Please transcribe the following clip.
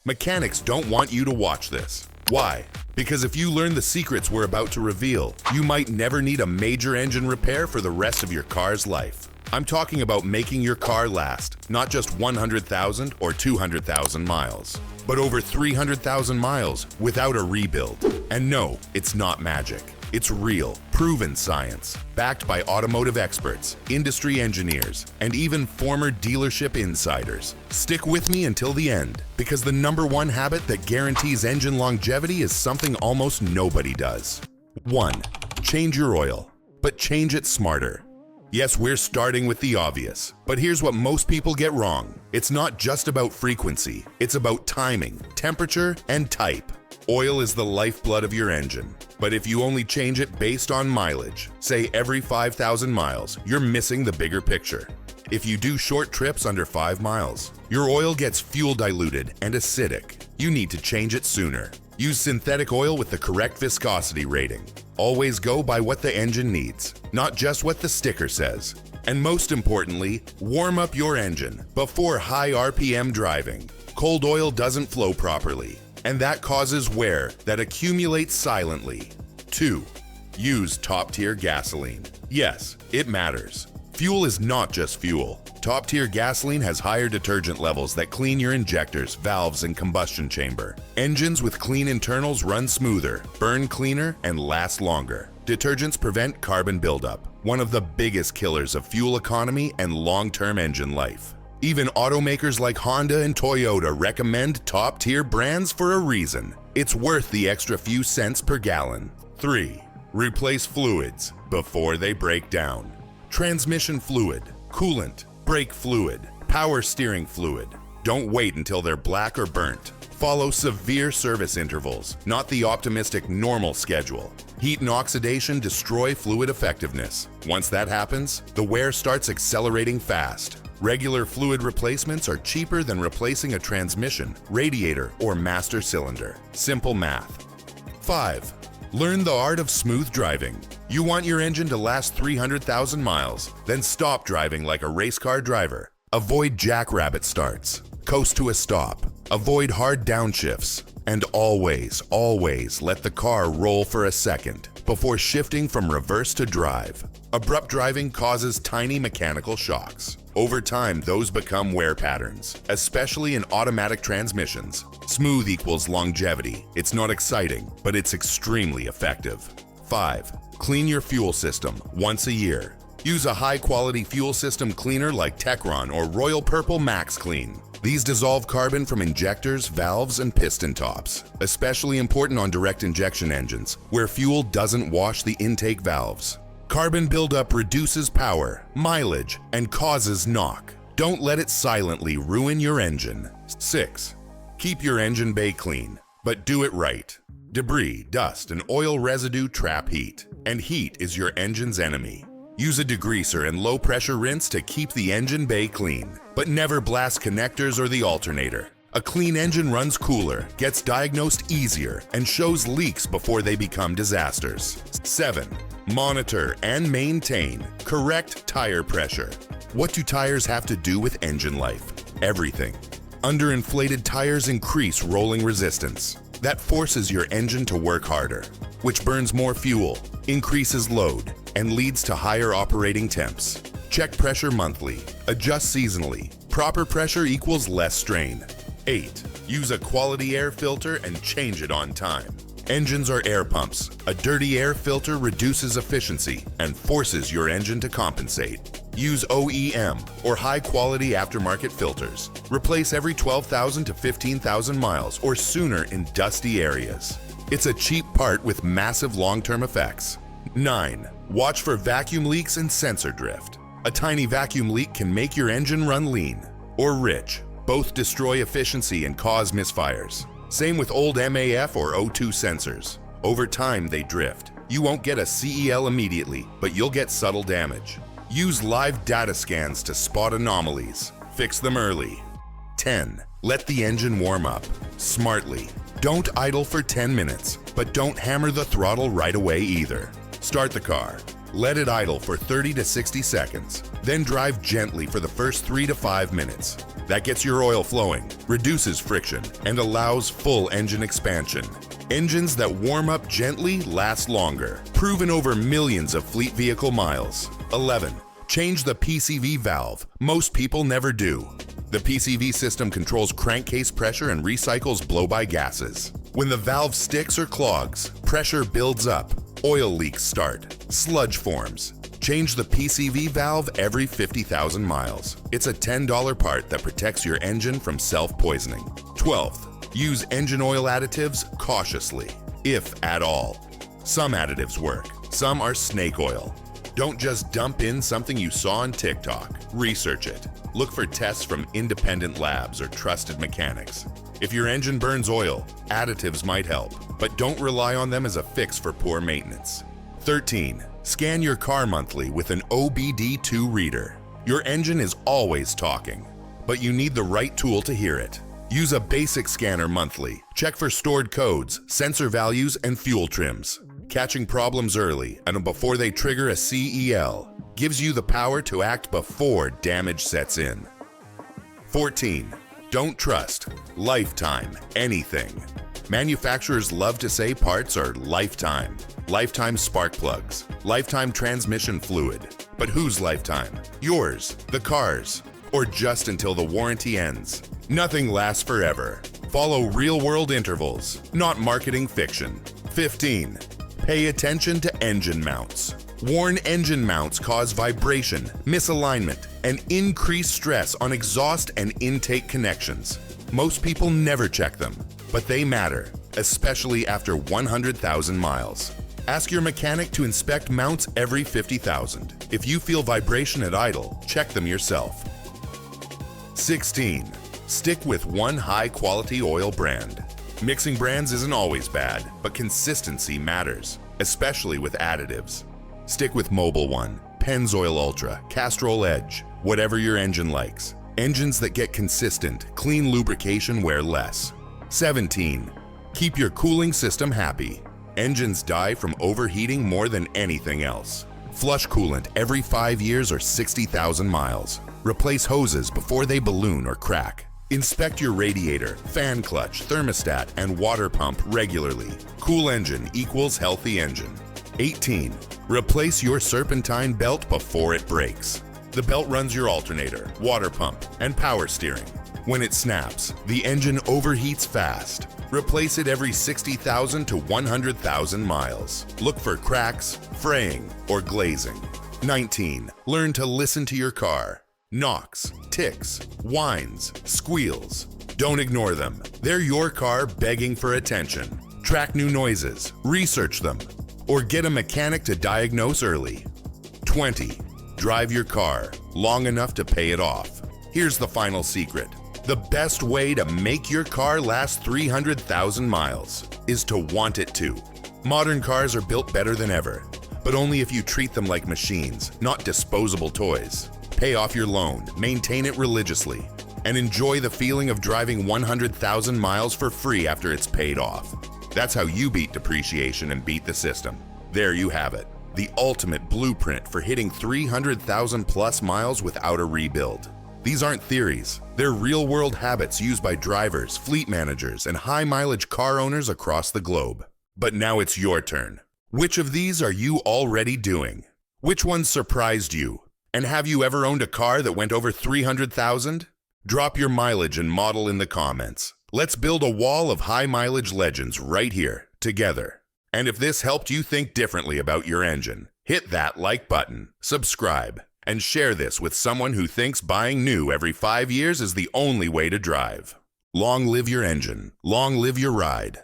Mechanics don't want you to watch this. Why? Because if you learn the secrets we're about to reveal, you might never need a major engine repair for the rest of your car's life. I'm talking about making your car last, not just 100,000 or 200,000 miles, but over 300,000 miles without a rebuild. And no, it's not magic. It's real, proven science, backed by automotive experts, industry engineers, and even former dealership insiders. Stick with me until the end, because the #1 habit that guarantees engine longevity is something almost nobody does. 1. Change your oil, but change it smarter. Yes, we're starting with the obvious, but here's what most people get wrong. It's not just about frequency, it's about timing, temperature, and type. Oil is the lifeblood of your engine, but if you only change it based on mileage, say every 5,000 miles, you're missing the bigger picture. If you do short trips under 5 miles, your oil gets fuel diluted and acidic. You need to change it sooner. Use synthetic oil with the correct viscosity rating. Always go by what the engine needs, not just what the sticker says. And most importantly, warm up your engine before high RPM driving. Cold oil doesn't flow properly, and that causes wear that accumulates silently. 2. Use top-tier gasoline. Yes, it matters. Fuel is not just fuel. Top-tier gasoline has higher detergent levels that clean your injectors, valves, and combustion chamber. Engines with clean internals run smoother, burn cleaner, and last longer. Detergents prevent carbon buildup, one of the biggest killers of fuel economy and long-term engine life. Even automakers like Honda and Toyota recommend top-tier brands for a reason. It's worth the extra few cents per gallon. 3. Replace fluids before they break down. Transmission fluid, coolant, brake fluid, power steering fluid. Don't wait until they're black or burnt. Follow severe service intervals, not the optimistic normal schedule. Heat and oxidation destroy fluid effectiveness. Once that happens, the wear starts accelerating fast. Regular fluid replacements are cheaper than replacing a transmission, radiator, or master cylinder. Simple math. 5. Learn the art of smooth driving. You want your engine to last 300,000 miles, then stop driving like a race car driver. Avoid jackrabbit starts. Coast to a stop. Avoid hard downshifts. And always let the car roll for a second before shifting from reverse to drive. Abrupt driving causes tiny mechanical shocks. Over time, those become wear patterns, especially in automatic transmissions. Smooth equals longevity. It's not exciting, but it's extremely effective. 5. Clean your fuel system once a year. Use a high-quality fuel system cleaner like Techron or Royal Purple Max Clean. These dissolve carbon from injectors, valves, and piston tops, especially important on direct injection engines, where fuel doesn't wash the intake valves. Carbon buildup reduces power, mileage, and causes knock. Don't let it silently ruin your engine. 6. Keep your engine bay clean, but do it right. Debris, dust, and oil residue trap heat, and heat is your engine's enemy. Use a degreaser and low-pressure rinse to keep the engine bay clean, but never blast connectors or the alternator. A clean engine runs cooler, gets diagnosed easier, and shows leaks before they become disasters. 7. Monitor and maintain correct tire pressure. What do tires have to do with engine life? Everything. Underinflated tires increase rolling resistance. That forces your engine to work harder, which burns more fuel, increases load, and leads to higher operating temps. Check pressure monthly. Adjust seasonally. Proper pressure equals less strain. 8. Use a quality air filter and change it on time. Engines are air pumps. A dirty air filter reduces efficiency and forces your engine to compensate. Use OEM or high-quality aftermarket filters. Replace every 12,000 to 15,000 miles or sooner in dusty areas. It's a cheap part with massive long-term effects. 9. Watch for vacuum leaks and sensor drift. A tiny vacuum leak can make your engine run lean or rich. Both destroy efficiency and cause misfires. Same with old MAF or O2 sensors. Over time, they drift. You won't get a CEL immediately, but you'll get subtle damage. Use live data scans to spot anomalies. Fix them early. 10. Let the engine warm up smartly. Don't idle for 10 minutes, but don't hammer the throttle right away either. Start the car. Let it idle for 30 to 60 seconds. Then drive gently for the first 3 to 5 minutes. That gets your oil flowing, reduces friction, and allows full engine expansion. Engines that warm up gently last longer, proven over millions of fleet vehicle miles. 11. Change the PCV valve. Most people never do. The PCV system controls crankcase pressure and recycles blow-by gases. When the valve sticks or clogs, pressure builds up, oil leaks start, sludge forms. Change the PCV valve every 50,000 miles. It's a $10 part that protects your engine from self-poisoning. 12th. Use engine oil additives cautiously, if at all. Some additives work, some are snake oil. Don't just dump in something you saw on TikTok. Research it. Look for tests from independent labs or trusted mechanics. If your engine burns oil, additives might help, but don't rely on them as a fix for poor maintenance. 13. Scan your car monthly with an OBD2 reader. Your engine is always talking, but you need the right tool to hear it. Use a basic scanner monthly. Check for stored codes, sensor values, and fuel trims. Catching problems early and before they trigger a CEL gives you the power to act before damage sets in. 14. Don't trust lifetime anything. Manufacturers love to say parts are lifetime. Lifetime spark plugs, lifetime transmission fluid. But whose lifetime? Yours, the car's, or just until the warranty ends? Nothing lasts forever. Follow real-world intervals, not marketing fiction. 15. Pay attention to engine mounts. Worn engine mounts cause vibration, misalignment, and increased stress on exhaust and intake connections. Most people never check them, but they matter, especially after 100,000 miles. Ask your mechanic to inspect mounts every 50,000. If you feel vibration at idle, check them yourself. 16. Stick with one high-quality oil brand. Mixing brands isn't always bad, but consistency matters, especially with additives. Stick with Mobil One, Pennzoil Ultra, Castrol Edge, whatever your engine likes. Engines that get consistent, clean lubrication wear less. 17. Keep your cooling system happy. Engines die from overheating more than anything else. Flush coolant every 5 years or 60,000 miles. Replace hoses before they balloon or crack. Inspect your radiator, fan clutch, thermostat, and water pump regularly. Cool engine equals healthy engine. 18. Replace your Serpentine Belt before it breaks. The belt runs your alternator, water pump, and power steering. When it snaps, the engine overheats fast. Replace it every 60,000 to 100,000 miles. Look for cracks, fraying, or glazing. 19. Learn to listen to your car. Knocks, ticks, whines, squeals. Don't ignore them. They're your car begging for attention. Track new noises, research them, or get a mechanic to diagnose early. 20. Drive your car long enough to pay it off. Here's the final secret. The best way to make your car last 300,000 miles is to want it to. Modern cars are built better than ever, but only if you treat them like machines, not disposable toys. Pay off your loan, maintain it religiously, and enjoy the feeling of driving 100,000 miles for free after it's paid off. That's how you beat depreciation and beat the system. There you have it, the ultimate blueprint for hitting 300,000 plus miles without a rebuild. These aren't theories, they're real-world habits used by drivers, fleet managers, and high-mileage car owners across the globe. But now it's your turn. Which of these are you already doing? Which one surprised you? And have you ever owned a car that went over 300,000? Drop your mileage and model in the comments. Let's build a wall of high-mileage legends right here, together. And if this helped you think differently about your engine, hit that like button, subscribe, and share this with someone who thinks buying new every 5 years is the only way to drive. Long live your engine. Long live your ride.